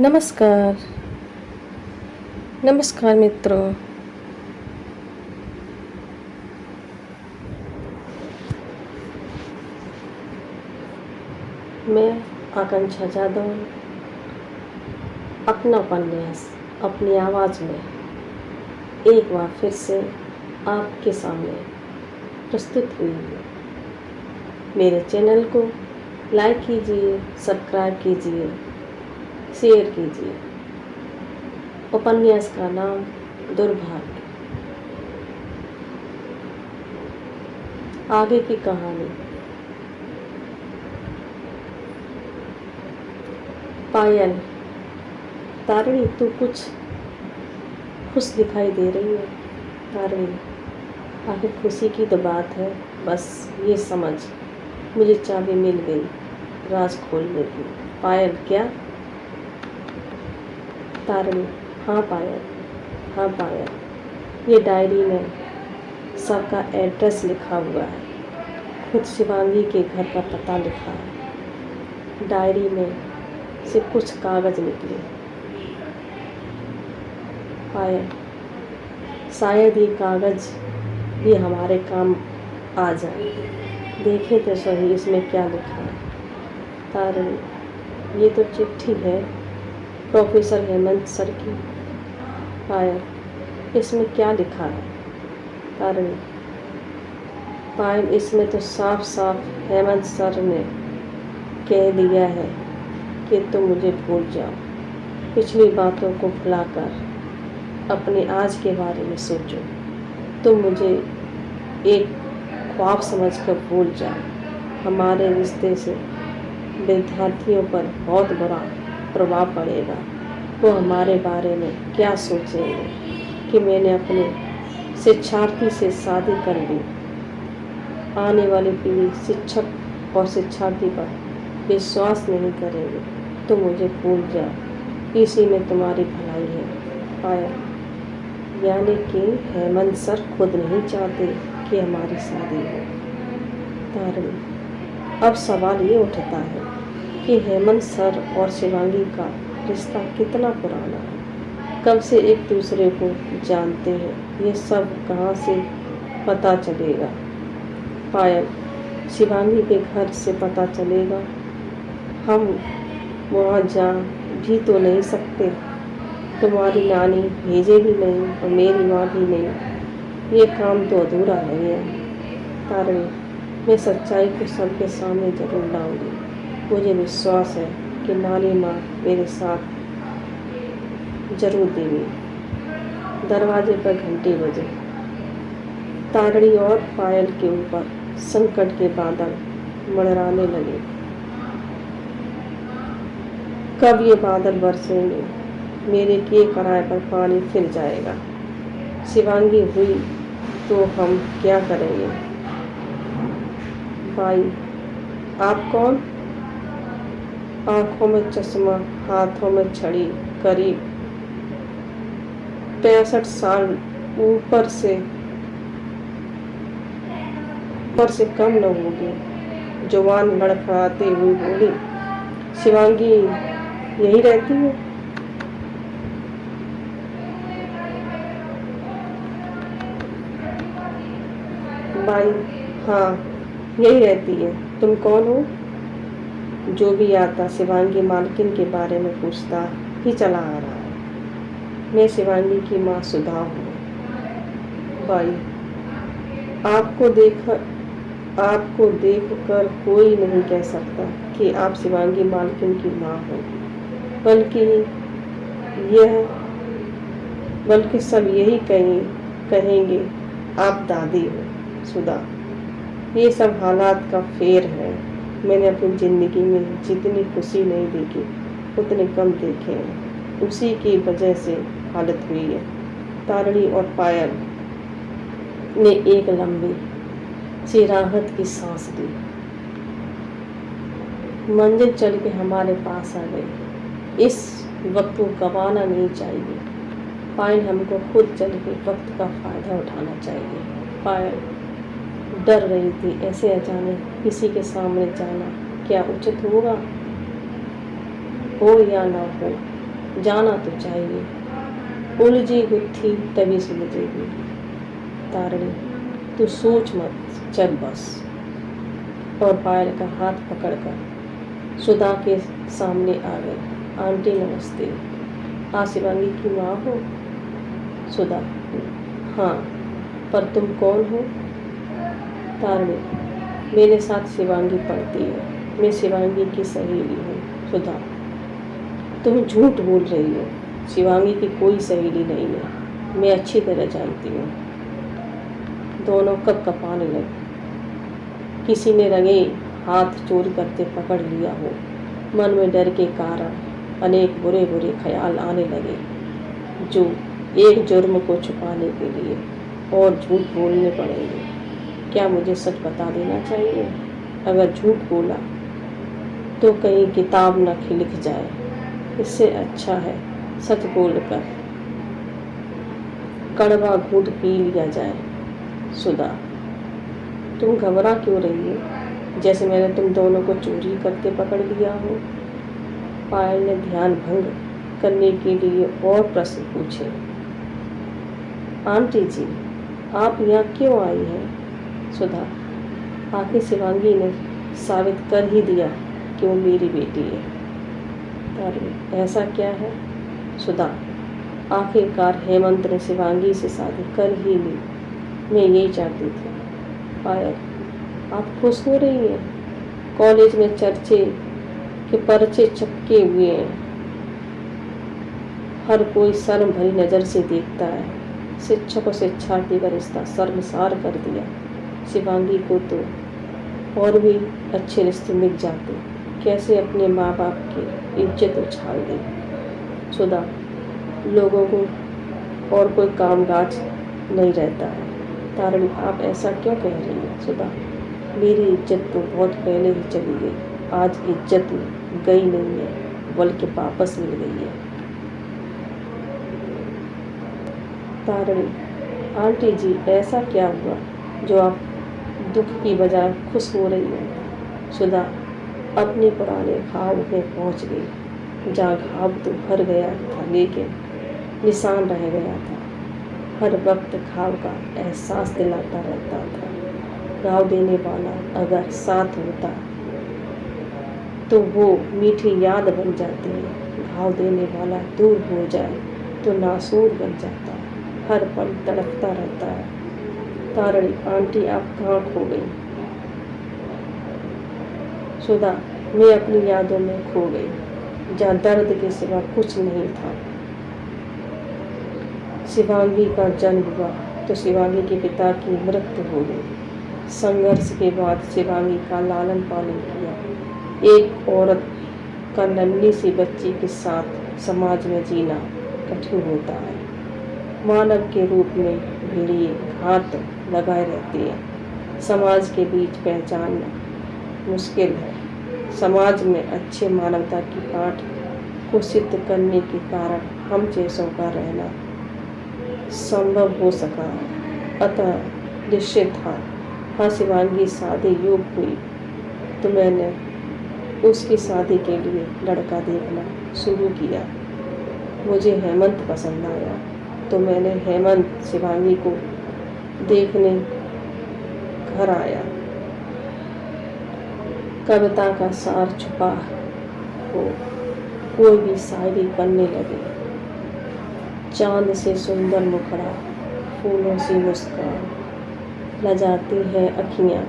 नमस्कार। नमस्कार मित्रों। मैं आकांक्षा जादव अपना उपन्यास अपनी आवाज़ में एक बार फिर से आपके सामने प्रस्तुत हुई हूँ। मेरे चैनल को लाइक कीजिए, सब्सक्राइब कीजिए, शेयर कीजिए। उपन्यास का नाम दुर्भाग्य। आगे की कहानी। पायल, तारिणी तू कुछ खुश दिखाई दे रही है। तारिणी, आखिर खुशी की तो बात है, बस ये समझ मुझे चाबी मिल गई राज खोलने की। पायल, क्या? तारिणी, हाँ पायल, हाँ पायल, ये डायरी में सबका एड्रेस लिखा हुआ है, खुद शिवांगी के घर का पता लिखा है। डायरी में से कुछ कागज निकले। पायल, शायद ये कागज भी हमारे काम आ जाए। देखें तो सही इसमें क्या लिखा है। तारिणी, ये तो चिट्ठी है प्रोफेसर हेमंत सर की। पायल, इसमें क्या लिखा है? तारिणी, पायल, इसमें तो साफ साफ हेमंत सर ने कह दिया है कि तुम मुझे भूल जाओ, पिछली बातों को भुलाकर अपने आज के बारे में सोचो। तुम मुझे एक ख्वाब समझकर भूल जाओ। हमारे रिश्ते से विद्यार्थियों पर बहुत बुरा प्रभाव पड़ेगा। वो हमारे बारे में क्या सोचेंगे कि मैंने अपने शिक्षार्थी से शादी कर ली। आने वाली पीढ़ी शिक्षक और शिक्षार्थी पर विश्वास नहीं करेंगे। तुम मुझे भूल जाओ, इसी में तुम्हारी भलाई है। पायल, यानी कि हेमंत सर खुद नहीं चाहते कि हमारी शादी हो। तारिणी, अब सवाल ये उठता है कि हेमंत सर और शिवांगी का रिश्ता कितना पुराना है, कब से एक दूसरे को जानते हैं, ये सब कहाँ से पता चलेगा। पायल, शिवांगी के घर से पता चलेगा। हम वहाँ जा भी तो नहीं सकते, तुम्हारी नानी भेजेगी नहीं और मेरी माँ भी नहीं, ये काम तो अधूरा है गया। तारिणी, मैं सच्चाई को सबके सामने जरूर लाऊंगी। मुझे विश्वास है कि नानी माँ मेरे साथ जरूर देंगी। दरवाजे पर घंटी बजे। तारिणी और पायल के ऊपर संकट के बादल मंडराने लगे। कब ये बादल बरसेंगे? मेरे किए कराए पर पानी फिर जाएगा। शिवांगी हुई तो हम क्या करेंगे? भाई, आप कौन? आंखों में चश्मा, हाथों में छड़ी, करीब 65 साल ऊपर से कम न होगी। जवान लड़खड़ाते हुए बोली, शिवांगी यही रहती है? बाई, हाँ यही रहती है। तुम कौन हो? जो भी आता शिवांगी मालकिन के बारे में पूछता ही चला आ रहा है। मैं शिवांगी की माँ सुधा हूँ। बाई, आपको देखकर कोई नहीं कह सकता कि आप शिवांगी मालकिन की माँ हो, बल्कि सब यही कहेंगे आप दादी हो। सुधा, ये सब हालात का फेर है। मैंने अपनी ज़िंदगी में जितनी खुशी नहीं देखी उतने कम देखे हैं, उसी की वजह से हालत हुई है। तारिणी और पायल ने एक लंबी सी राहत की सांस ली। मंजिल चल के हमारे पास आ गई। इस वक्त को गंवाना नहीं चाहिए। पायल, हमको खुद चल के वक्त का फ़ायदा उठाना चाहिए। पायल डर रही थी, ऐसे अचानक किसी के सामने जाना क्या उचित होगा, हो या ना हो। जाना तो चाहिए, उलझी गुत्थी तभी सुलझेगी। तारणी तू सोच मत, चल बस। और पायल का हाथ पकड़कर सुधा के सामने आ गए। आंटी नमस्ते, आप शिवांगी की माँ हो? सुधा हाँ, पर तुम कौन हो? तारणी मेरे साथ शिवांगी पढ़ती है, मैं शिवांगी की सहेली हूँ। सुधा तुम झूठ बोल रही हो, शिवांगी की कोई सहेली नहीं है, मैं अच्छी तरह जानती हूँ। दोनों कब कपाने लगे। किसी ने रंगे हाथ चोरी करते पकड़ लिया हो। मन में डर के कारण अनेक बुरे बुरे ख्याल आने लगे, जो एक जुर्म को छुपाने के लिए और झूठ बोलने पड़ेंगे। क्या मुझे सच बता देना चाहिए? अगर झूठ बोला तो कहीं किताब न लिख जाए, इससे अच्छा है सच बोलकर कड़वा घूंट पी लिया जाए। सुधा तुम घबरा क्यों रही हो, जैसे मैंने तुम दोनों को चोरी करते पकड़ लिया हो। पायल ने ध्यान भंग करने के लिए और प्रश्न पूछे। आंटी जी आप यहाँ क्यों आई हैं? सुधा आखिर शिवांगी ने साबित कर ही दिया कि वो मेरी बेटी है। तारणी ऐसा क्या है? सुधा आखिरकार हेमंत ने शिवांगी से शादी कर ही ली, मैं यही चाहती थी। पायल आप खुश हो रही हैं? कॉलेज में चर्चे के पर्चे चपके हुए हैं, हर कोई शर्म भरी नज़र से देखता है। शिक्षक और शिक्षार्थी का रिश्ता शर्मसार कर दिया। शिवांगी को तो और भी अच्छे रिश्ते मिल जाते, कैसे अपने माँ बाप की इज्जत उछाल दे। सुधा लोगों को और कोई कामकाज नहीं रहता है। तारणी आप ऐसा क्यों कह रही हैं? सुधा मेरी इज्जत तो बहुत पहले ही चली गई, आज इज्जत गई नहीं है बल्कि वापस मिल गई है। तारणी आंटी जी ऐसा क्या हुआ जो आप दुख की बजाय खुश हो रही हैं? सुधा अपने पुराने ख्वाब में पहुंच गई, जहाँ ख्वाब तो भर गया था लेकिन निशान रह गया था। हर वक्त ख्वाब का एहसास दिलाता रहता था। घाव देने वाला अगर साथ होता तो वो मीठी याद बन जाती है, घाव देने वाला दूर हो जाए तो नासूर बन जाता है, हर पल तड़पता रहता है। तारणी आंटी आप कहाँ खो गई? सुधा मैं अपनी यादों में खो गई, जहाँ दर्द के सिवा कुछ नहीं था। शिवांगी का जन्म हुआ तो शिवांगी के पिता की मृत्यु हो गई। संघर्ष के बाद शिवांगी का लालन पालन किया। एक औरत का नन्ही सी बच्ची के साथ समाज में जीना कठिन होता है। मानव के रूप में भेड़िए घात लगाए रहते हैं, समाज के बीच पहचानना मुश्किल है। समाज में अच्छे मानवता की पाठ को सिद्ध करने के कारण हम जैसों का रहना संभव हो सका। अतः निश्चित था हाँ शिवांगी शादी योग्य हुई तो मैंने उसकी शादी के लिए लड़का देखना शुरू किया। मुझे हेमंत पसंद आया तो मैंने हेमंत शिवांगी को देखने घर आया। कविता का सार छुपा हो, कोई भी शायरी करने लगे। चांद से सुंदर मुखड़ा, फूलों सी मुस्कान, लजाती है अखियाँ,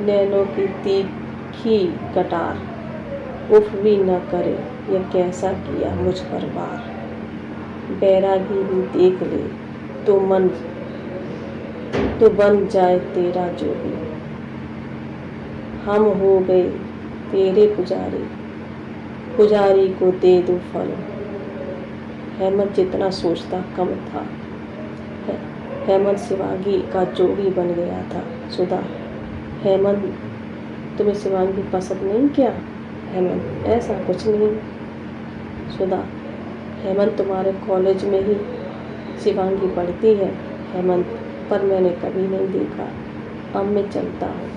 नैनों की तीखी कटार, उफ भी न करे यह कैसा किया मुझ पर वार। बैरागी भी देख ले तो मन तो बन जाए तेरा जो भी, हम हो गए तेरे पुजारी, पुजारी को दे दो फल। हेमंत जितना सोचता कम था। हेमंत शिवांगी का जोगी बन गया था। सुधा हेमंत तुम्हें शिवांगी पसंद नहीं क्या? हेमंत ऐसा कुछ नहीं। सुधा हेमंत तुम्हारे कॉलेज में ही शिवांगी पढ़ती है। हेमंत पर मैंने कभी नहीं देखा, अब मैं चलता हूँ।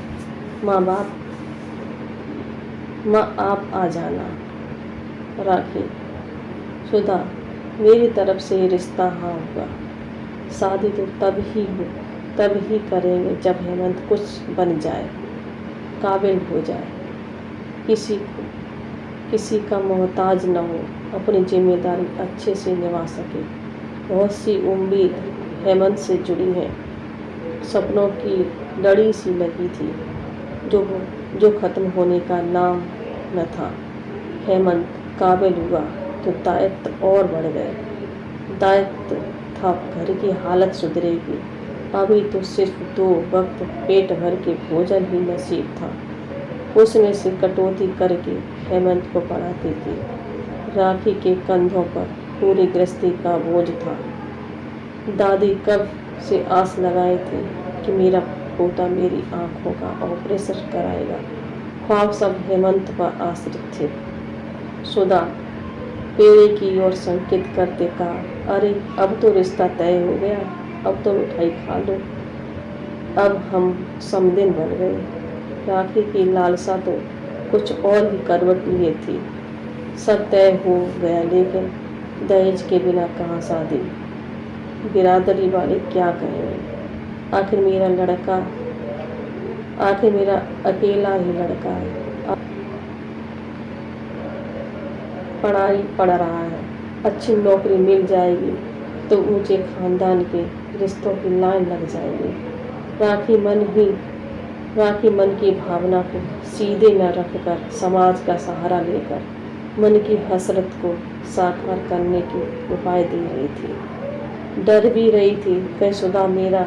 माँ आप आ जाना। राखी। सुधा, मेरी तरफ से ये रिश्ता हाँ होगा। शादी तो तब ही करेंगे जब हेमंत कुछ बन जाए, काबिल हो जाए, किसी का मोहताज न हो, अपनी जिम्मेदारी अच्छे से निभा सके। बहुत सी उम्मीद हेमंत से जुड़ी हैं, सपनों की लड़ी सी लगी थी जो खत्म होने का नाम न था। हेमंत काबिल हुआ तो दायित्व और बढ़ गए। दायित्व था घर की हालत सुधरेगी। अभी तो सिर्फ 2 वक्त पेट भर के भोजन ही नसीब था, उसमें से कटौती करके हेमंत को पढ़ाती थी। राखी के कंधों पर पूरी गृहस्थी का बोझ था। दादी कब से आस लगाए थे कि मेरा पोता मेरी आंखों का ऑपरेशन कराएगा। ख्वाब सब हेमंत पर आश्रित थे। सुधा पेड़े की ओर संकेत करते कहा, अरे अब तो रिश्ता तय हो गया, अब तो मिठाई खा लो, अब हम समदिन बन गए। राखी की लालसा तो कुछ और ही करवट लिए थी। सब तय हो गया, लेकिन दहेज के बिना कहाँ शादी। बिरादरी वाले क्या कहेंगे। आखिर मेरा अकेला ही लड़का है, पढ़ाई पढ़ रहा है, अच्छी नौकरी मिल जाएगी तो ऊंचे खानदान के रिश्तों की लाइन लग जाएगी। राखी मन की भावना को सीधे न रखकर समाज का सहारा लेकर मन की हसरत को साकार करने के उपाय दे रही थी। डर भी रही थी कहीं सुधा मेरा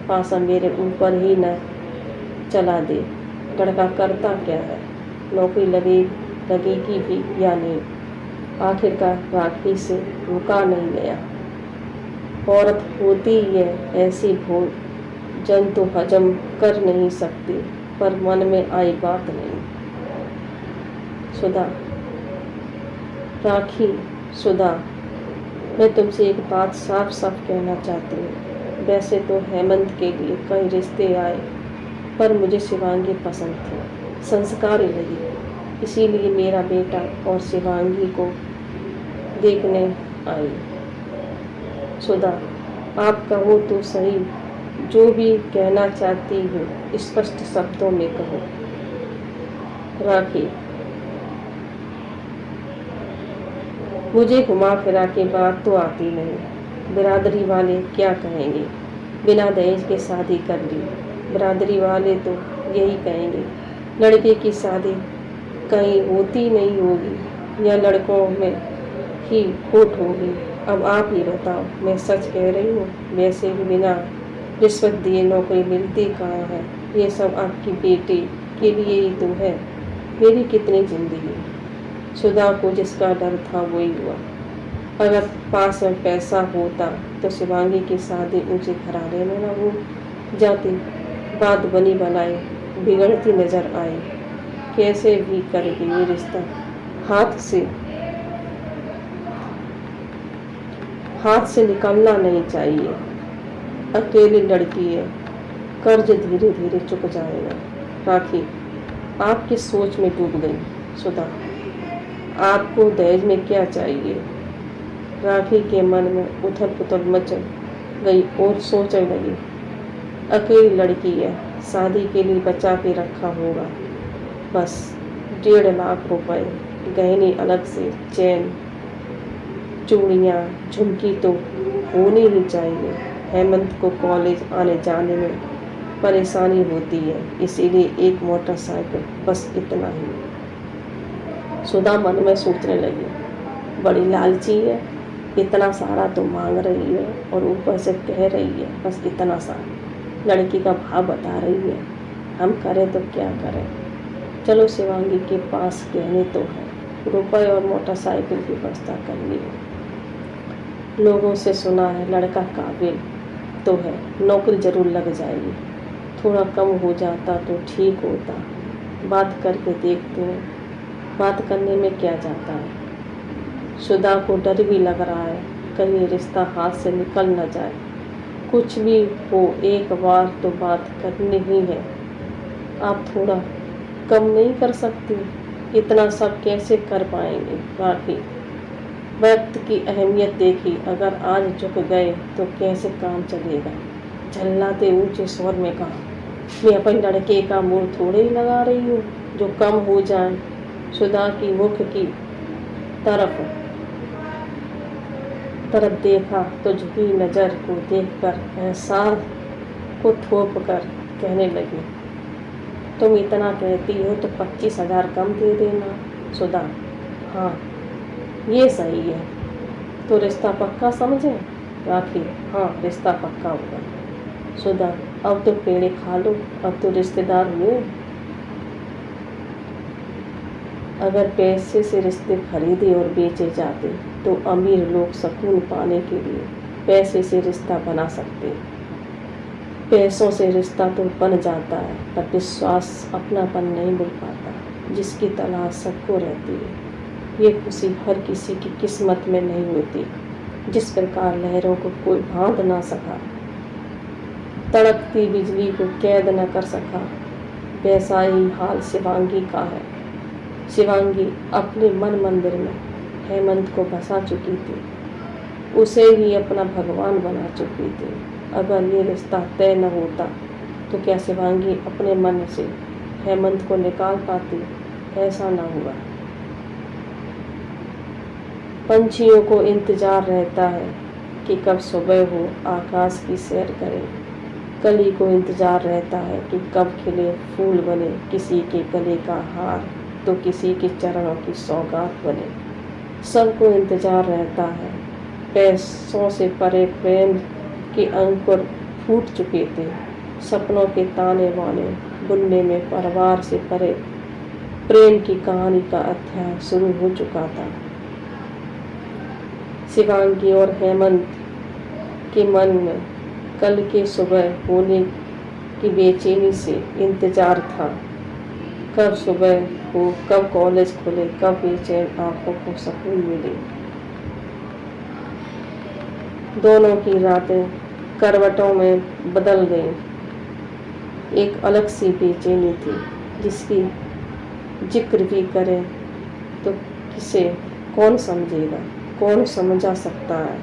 पासा मेरे ऊपर ही न चला दे। लड़का करता क्या है, नौकरी लगेगी भी या नहीं। आखिरकार राखी से रुका नहीं गया। औरत होती है ऐसी भूल जंतु हजम कर नहीं सकती, पर मन में आई बात नहीं। सुधा, मैं तुमसे एक बात साफ साफ कहना चाहती हूँ। वैसे तो हेमंत के लिए कई रिश्ते आए, पर मुझे शिवांगी पसंद थी, संस्कारी लगी, इसीलिए मेरा बेटा और शिवांगी को देखने आई। सुधा, आप कहो तो सही, जो भी कहना चाहती हूँ स्पष्ट शब्दों में कहो। राखी, मुझे घुमा फिरा के बात तो आती नहीं। बिरादरी वाले क्या कहेंगे, बिना दहेज के शादी कर ली। बिरादरी वाले तो यही कहेंगे, लड़के की शादी कहीं होती नहीं होगी या लड़कों में ही खोट होगी। अब आप ही बताओ, मैं सच कह रही हूँ? वैसे भी बिना रिश्वत दिए नौकरी मिलती कहाँ है। ये सब आपकी बेटी के लिए ही तो है। मेरी कितनी जिंदगी। सुधा को जिसका डर था वही हुआ। अगर पास में पैसा होता तो शिवांगी की शादी ऊंचे घराने में न हो जाती। बात बनी बनाई बिगड़ती नजर आई। कैसे भी करके ये रिश्ता हाथ से निकलना नहीं चाहिए। अकेली लड़की है, कर्ज धीरे धीरे चुक जाएगा। राखी आपकी सोच में डूब गई। सुधा, आपको दहेज में क्या चाहिए? राखी के मन में उथल पुथल मच गई और सोचने लगी, अकेली लड़की है, शादी के लिए बचा के रखा होगा बस 1.5 लाख रुपए, गहने अलग से, चैन, चूड़ियाँ, झुमकी तो होनी ही चाहिए। हेमंत को कॉलेज आने जाने में परेशानी होती है, इसीलिए एक मोटरसाइकिल, बस इतना ही। सुधा मन में सोचने लगी, बड़ी लालची है, इतना सारा तो मांग रही है और ऊपर से कह रही है बस इतना सा। लड़की का भाव बता रही है, हम करें तो क्या करें। चलो शिवांगी के पास गहने तो है, रुपए और मोटरसाइकिल की व्यवस्था करनी है। लोगों से सुना है लड़का काबिल तो है, नौकरी जरूर लग जाएगी। थोड़ा कम हो जाता तो ठीक होता, बात करके देखते हैं। बात करने में क्या जाता है। सुधा को डर भी लग रहा है कहीं रिश्ता हाथ से निकल न जाए। कुछ भी हो एक बार तो बात करनी ही है। आप थोड़ा कम नहीं कर सकती? इतना सब कैसे कर पाएंगे? राखी, वक्त की अहमियत देखी, अगर आज झुक गए तो कैसे काम चलेगा। झल्लाते ऊंचे स्वर में कहा, मैं अपने लड़के का मुंह थोड़े ही लगा रही हूँ जो कम हो जाए। सुधा की मुख की तरफ देखा तो झुकी नजर को देखकर एहसास को थोप कर कहने लगी, तुम इतना कहती हो तो 25,000 कम दे देना। सुधा, हाँ ये सही है। तो रिश्ता पक्का समझे। राखी, हाँ रिश्ता पक्का होगा। सुधा, अब तो पेड़े खा लो, अब तो रिश्तेदार हुए। अगर पैसे से रिश्ते खरीदे और बेचे जाते तो अमीर लोग सुकून पाने के लिए पैसे से रिश्ता बना सकते। पैसों से रिश्ता तो बन जाता है पर विश्वास, अपनापन नहीं मिल पाता जिसकी तलाश सबको रहती है। ये खुशी हर किसी की किस्मत में नहीं होती। जिस प्रकार लहरों को कोई बांध ना सका, तड़कती बिजली को कैद न कर सका, वैसा ही हाल शिवांगी का है। शिवांगी अपने मन मंदिर में हेमंत को बसा चुकी थी, उसे ही अपना भगवान बना चुकी थी। अगर ये रिश्ता तय न होता तो क्या शिवांगी अपने मन से हेमंत को निकाल पाती। ऐसा न हुआ। पंछियों को इंतजार रहता है कि कब सुबह हो, आकाश की सैर करें। कली को इंतजार रहता है कि कब खिले फूल बने, किसी के गले का हार तो किसी के चरणों की सौगात बने। सबको इंतजार रहता है। पैसों से परे प्रेम के अंकुर फूट चुके थे। सपनों के ताने बाने बुनने में परिवार से परे प्रेम की कहानी का अध्याय शुरू हो चुका था। शिवांगी और हेमंत के मन में कल के सुबह होने की बेचैनी से इंतजार था। कब सुबह हो, कब कॉलेज खुले, कब बेचैन आंखों को सुकून मिले। दोनों की रातें करवटों में बदल गईं। एक अलग सी बेचैनी थी जिसकी जिक्र भी करें तो किसे कौन समझेगा, कौन समझा सकता है।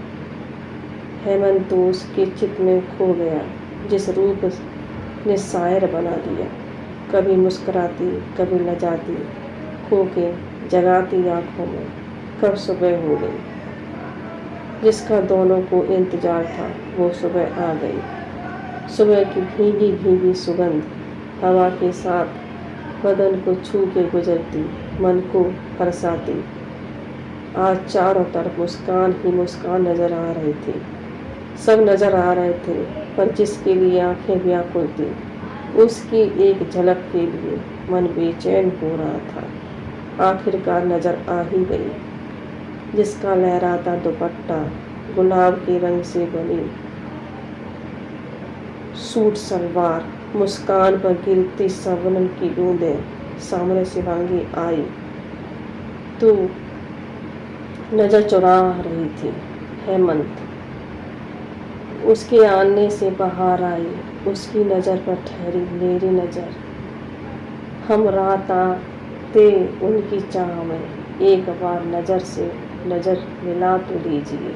हेमंत तो उसके चित्त में खो गया जिस रूप ने शायर बना दिया। कभी मुस्कुराती, कभी लजाती, खो के जगाती आंखों में कब सुबह हो गई। जिसका दोनों को इंतजार था वो सुबह आ गई। सुबह की भीगी भीगी सुगंध हवा के साथ बदन को छू के गुजरती, मन को हर्षाती। आज चारों तरफ मुस्कान ही मुस्कान नजर आ रही थी। सब नजर आ रहे थे पर जिसके लिए आंखें व्याकुल थी, उसकी एक झलक के लिए मन बेचैन हो रहा था। आखिरकार नजर आ ही गई। जिसका लहराता दुपट्टा, गुलाब के रंग से बनी सूट सलवार, मुस्कान पर गिरती शबनम की बूंदें। सामने शिवांगी आई तो नजर चुरा रही थी। हेमंत उसके आने से बाहर आई, उसकी नज़र पर ठहरी मेरी नज़र। हम रात आते उनकी चाह में, एक बार नज़र से नज़र मिला तो लीजिए।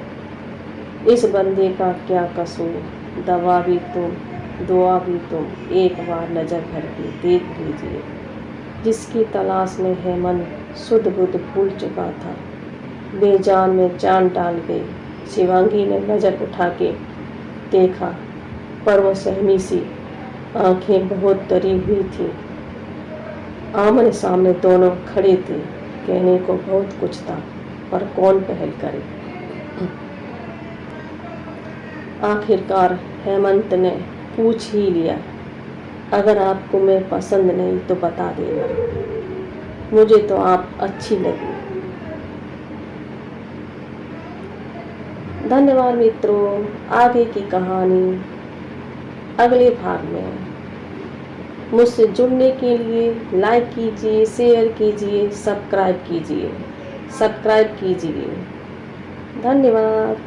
इस बंदे का क्या कसूर, दवा भी तुम, दुआ भी तुम, एक बार नज़र भर के देख लीजिए। जिसकी तलाश में हेमंत शुद्ध बुद्ध भूल चुका था, बेजान में जान डाल गई। शिवांगी ने नज़र उठा के देखा पर वो सहमी सी आंखें बहुत डरी हुई थी। आमने सामने दोनों खड़े थे। कहने को बहुत कुछ था पर कौन पहल करे। आखिरकार हेमंत ने पूछ ही लिया, अगर आपको मैं पसंद नहीं तो बता देना, मुझे तो आप अच्छी लगी। धन्यवाद मित्रों। आगे की कहानी अगले भाग में। मुझसे जुड़ने के लिए लाइक कीजिए, शेयर कीजिए, सब्सक्राइब कीजिए। धन्यवाद।